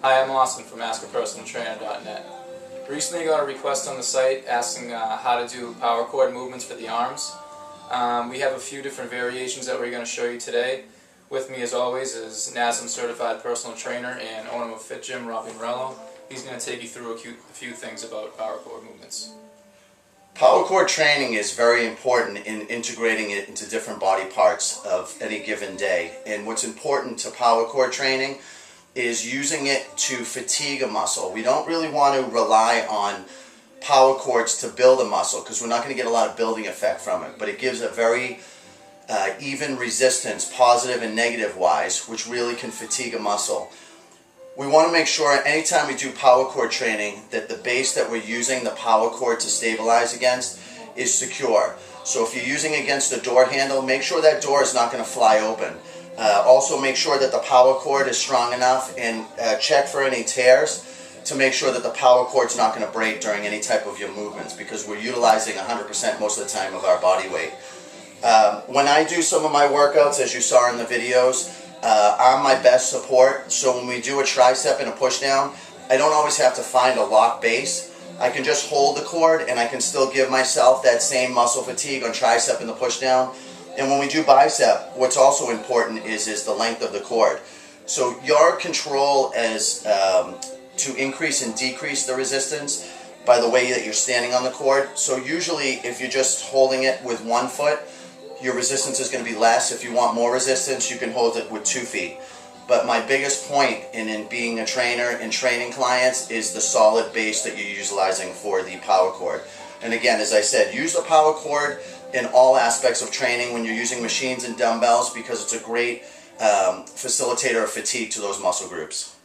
Hi, I'm Austin from AskAPersonalTrainer.net. Recently got a request on the site asking how to do power cord movements for the arms. We have a few different variations that we're going to show you today. With me as always is NASM certified personal trainer and owner of Fit Gym, Robbie Morello. He's going to take you through a few things about power cord movements. Power cord training is very important in integrating it into different body parts of any given day. And what's important to power cord training is using it to fatigue a muscle. We don't really want to rely on power cords to build a muscle because we're not going to get a lot of building effect from it. But it gives a very even resistance, positive and negative wise, which really can fatigue a muscle. We want to make sure anytime we do power cord training that the base that we're using the power cord to stabilize against is secure. So if you're using against a door handle, make sure that door is not going to fly open. Also make sure that the power cord is strong enough and check for any tears to make sure that the power cord's not going to break during any type of your movements, because we're utilizing 100% most of the time of our body weight. When I do some of my workouts, as you saw in the videos, I'm my best support. So when we do a tricep and a push down, I don't always have to find a lock base. I can just hold the cord and I can still give myself that same muscle fatigue on tricep and the push down. And when we do bicep, what's also important is the length of the cord. So your control as to increase and decrease the resistance by the way that you're standing on the cord. So usually if you're just holding it with 1 foot, your resistance is going to be less. If you want more resistance, you can hold it with 2 feet. But my biggest point in being a trainer and training clients is the solid base that you're utilizing for the power cord. And again, as I said, use the power cord in all aspects of training when you're using machines and dumbbells, because it's a great facilitator of fatigue to those muscle groups.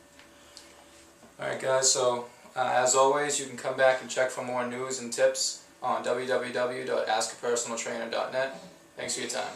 Alright guys, so as always, you can come back and check for more news and tips on www.askapersonaltrainer.net. Thanks for your time.